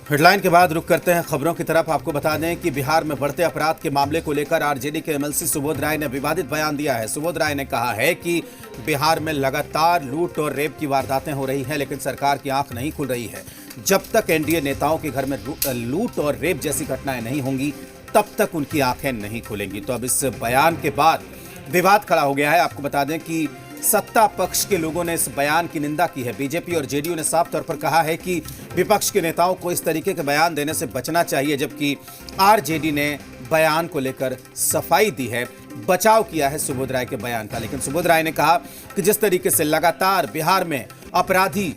Headline के बाद रुक करते हैं खबरों की तरफ। आपको बता दें कि बिहार में बढ़ते अपराध के मामले को लेकर आरजेडी के एमएलसी सुबोध राय ने विवादित बयान दिया है। सुबोध राय ने कहा है कि बिहार में लगातार लूट और रेप की वारदातें हो रही हैं, लेकिन सरकार की आंख नहीं खुल रही है। जब तक एनडीए नेताओं के घर में लूट और रेप जैसी घटनाएं नहीं होंगी, तब तक उनकी आंखें नहीं खुलेंगी। तो अब इस बयान के बाद विवाद खड़ा हो गया है। आपको बता दें कि सत्ता पक्ष के लोगों ने इस बयान की निंदा की है। बीजेपी और जेडीयू ने साफ तौर पर कहा है कि विपक्ष के नेताओं को इस तरीके के बयान देने से बचना चाहिए, जबकि आरजेडी ने बयान को लेकर सफाई दी है, बचाव किया है सुबोध राय के बयान का। लेकिन सुबोध राय ने कहा कि जिस तरीके से लगातार बिहार में अपराधी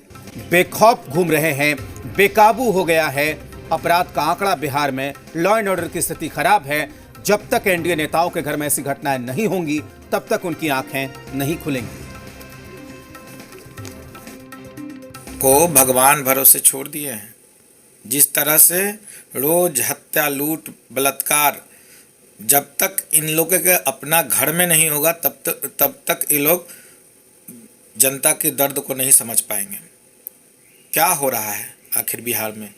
बेखौफ घूम रहे हैं, बेकाबू हो गया है अपराध का आंकड़ा, बिहार में लॉ एंड ऑर्डर की स्थिति खराब है। जब तक एनडीए नेताओं के घर में ऐसी घटनाएं नहीं होंगी, तब तक उनकी आंखें नहीं खुलेंगी। को भगवान भरोसे छोड़ दिए हैं। जिस तरह से रोज हत्या, लूट, बलात्कार, जब तक इन लोगों के अपना घर में नहीं होगा, तब तक ये लोग जनता के दर्द को नहीं समझ पाएंगे। क्या हो रहा है आखिर बिहार में?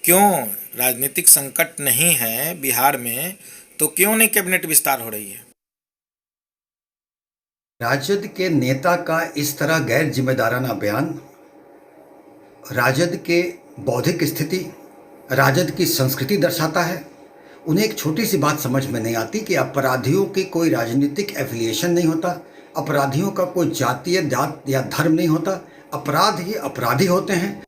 क्यों राजनीतिक संकट नहीं है बिहार में, तो क्यों नहीं कैबिनेट विस्तार हो रही है? राजद के नेता का इस तरह गैर जिम्मेदाराना बयान राजद के बौद्धिक स्थिति, राजद की संस्कृति दर्शाता है। उन्हें एक छोटी सी बात समझ में नहीं आती कि अपराधियों की कोई राजनीतिक एफिलिएशन नहीं होता, अपराधियों का कोई जातीय, जात या धर्म नहीं होता, अपराध ही अपराधी होते हैं।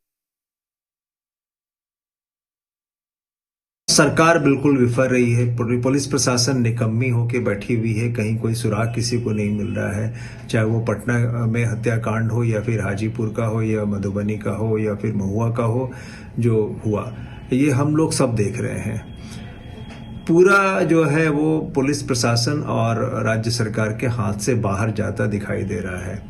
सरकार बिल्कुल विफर रही है, पुलिस प्रशासन निकम्मी होकर बैठी हुई है, कहीं कोई सुराग किसी को नहीं मिल रहा है। चाहे वो पटना में हत्याकांड हो या फिर हाजीपुर का हो या मधुबनी का हो या फिर महुआ का हो, जो हुआ ये हम लोग सब देख रहे हैं। पूरा जो है वो पुलिस प्रशासन और राज्य सरकार के हाथ से बाहर जाता दिखाई दे रहा है।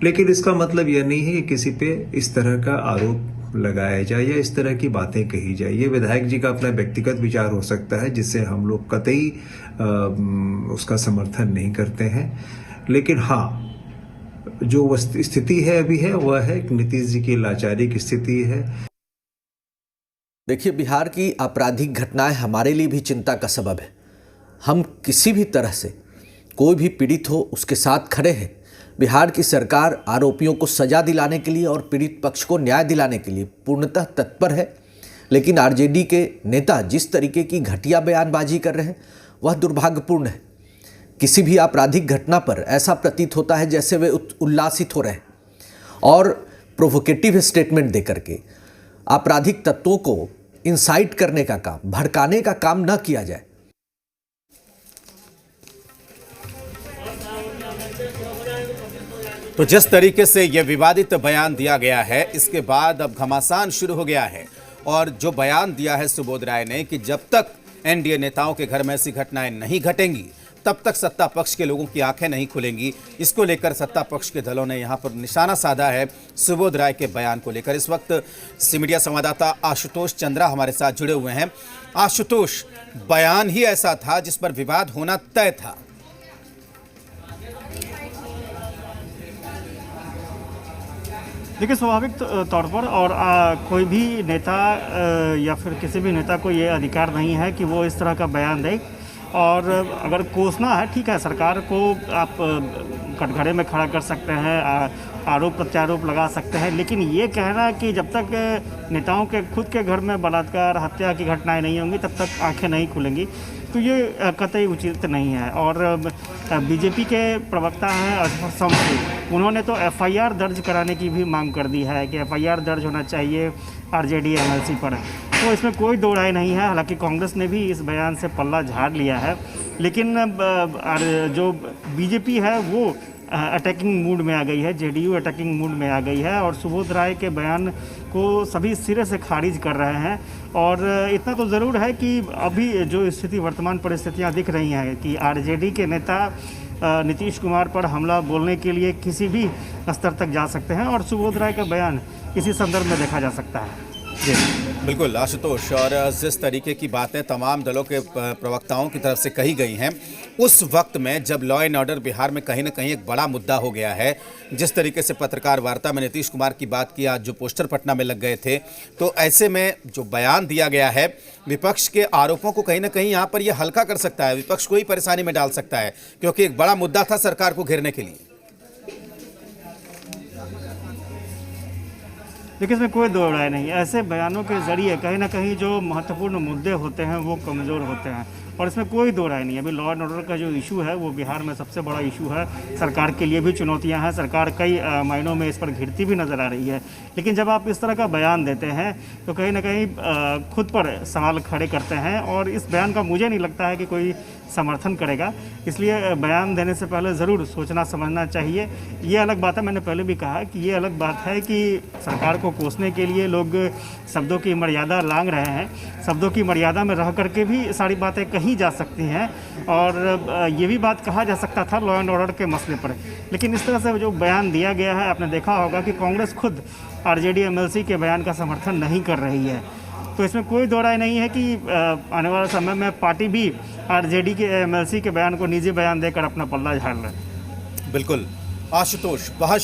लेकिन इसका मतलब यह नहीं है कि किसी पे इस तरह का आरोप लगाया जाए या इस तरह की बातें कही जाए। ये विधायक जी का अपना व्यक्तिगत विचार हो सकता है, जिससे हम लोग कतई उसका समर्थन नहीं करते हैं। लेकिन हाँ, जो स्थिति है अभी है वह है नीतीश जी की लाचारी की स्थिति है। देखिए, बिहार की आपराधिक घटनाएं हमारे लिए भी चिंता का सबब है। हम किसी भी तरह से कोई भी पीड़ित हो उसके साथ खड़े हैं। बिहार की सरकार आरोपियों को सजा दिलाने के लिए और पीड़ित पक्ष को न्याय दिलाने के लिए पूर्णतः तत्पर है। लेकिन आरजेडी के नेता जिस तरीके की घटिया बयानबाजी कर रहे हैं वह दुर्भाग्यपूर्ण है। किसी भी आपराधिक घटना पर ऐसा प्रतीत होता है जैसे वे उल्लासित हो रहे हैं और प्रोवोकेटिव स्टेटमेंट देकर के आपराधिक तत्वों को इंसाइट करने का काम, भड़काने का काम न किया जाए। तो जिस तरीके से यह विवादित बयान दिया गया है, इसके बाद अब घमासान शुरू हो गया है। और जो बयान दिया है सुबोध राय ने कि जब तक एनडीए नेताओं के घर में ऐसी घटनाएं नहीं घटेंगी, तब तक सत्ता पक्ष के लोगों की आंखें नहीं खुलेंगी। इसको लेकर सत्ता पक्ष के दलों ने यहां पर निशाना साधा है सुबोध राय के बयान को लेकर। इस वक्त सी मीडिया संवाददाता आशुतोष चंद्रा हमारे साथ जुड़े हुए हैं। आशुतोष, बयान ही ऐसा था जिस पर विवाद होना तय था। देखिए, स्वाभाविक तौर पर और कोई भी नेता या फिर किसी भी नेता को ये अधिकार नहीं है कि वो इस तरह का बयान दे। और अगर कोसना है, ठीक है, सरकार को आप कटघरे में खड़ा कर सकते हैं, आरोप प्रत्यारोप लगा सकते हैं, लेकिन ये कहना कि जब तक नेताओं के खुद के घर में बलात्कार, हत्या की घटनाएं नहीं होंगी तब तक आंखें नहीं खुलेंगी, तो ये कतई उचित नहीं है। और बीजेपी के प्रवक्ता हैं अजहर शम्सी, उन्होंने तो एफआईआर दर्ज कराने की भी मांग कर दी है कि एफआईआर दर्ज होना चाहिए आरजेडी एमएलसी पर। तो इसमें कोई दो राय नहीं है। हालांकि कांग्रेस ने भी इस बयान से पल्ला झाड़ लिया है, लेकिन जो बीजेपी है वो अटैकिंग मूड में आ गई है, जेडीयू अटैकिंग मूड में आ गई है और सुबोध राय के बयान को सभी सिरे से खारिज कर रहे हैं। और इतना तो ज़रूर है कि अभी जो स्थिति, वर्तमान परिस्थितियां दिख रही हैं कि आरजेडी के नेता नीतीश कुमार पर हमला बोलने के लिए किसी भी स्तर तक जा सकते हैं और सुबोध राय का बयान इसी संदर्भ में देखा जा सकता है। जी। बिल्कुल आशुतोष, और जिस तरीके की बातें तमाम दलों के प्रवक्ताओं की तरफ से कही गई हैं, उस वक्त में जब लॉ एंड ऑर्डर बिहार में कहीं ना कहीं एक बड़ा मुद्दा हो गया है, जिस तरीके से पत्रकार वार्ता में नीतीश कुमार की बात की, आज जो पोस्टर पटना में लग गए थे, तो ऐसे में जो बयान दिया गया है विपक्ष के आरोपों को कहीं ना कहीं यहाँ पर यह हल्का कर सकता है, विपक्ष को ही परेशानी में डाल सकता है, क्योंकि एक बड़ा मुद्दा था सरकार को घेरने के लिए। देखिए, इसमें कोई दो राय नहीं। ऐसे बयानों के जरिए कहीं ना कहीं जो महत्वपूर्ण मुद्दे होते हैं वो कमज़ोर होते हैं, और इसमें कोई दो राय नहीं है। अभी लॉ एंड ऑर्डर का जो इशू है वो बिहार में सबसे बड़ा इशू है। सरकार के लिए भी चुनौतियां हैं, सरकार कई मायनों में इस पर घिरती भी नज़र आ रही है। लेकिन जब आप इस तरह का बयान देते हैं तो कहीं ना कहीं खुद पर सवाल खड़े करते हैं, और इस बयान का मुझे नहीं लगता है कि कोई समर्थन करेगा। इसलिए बयान देने से पहले ज़रूर सोचना समझना चाहिए। ये अलग बात है, मैंने पहले भी कहा कि ये अलग बात है कि सरकार को कोसने के लिए लोग शब्दों की मर्यादा लांघ रहे हैं। शब्दों की मर्यादा में रह करके भी सारी बातें कही जा सकती हैं, और ये भी बात कहा जा सकता था लॉ एंड ऑर्डर के मसले पर। लेकिन इस तरह से जो बयान दिया गया है, आपने देखा होगा कि कांग्रेस खुद आरजेडी एमएलसी के बयान का समर्थन नहीं कर रही है। तो इसमें कोई दो राय नहीं है कि आने वाले समय में पार्टी भी आरजेडी के एमएलसी के बयान को निजी बयान देकर अपना पल्ला झाड़ ले। बिल्कुल आशुतोष, बहुत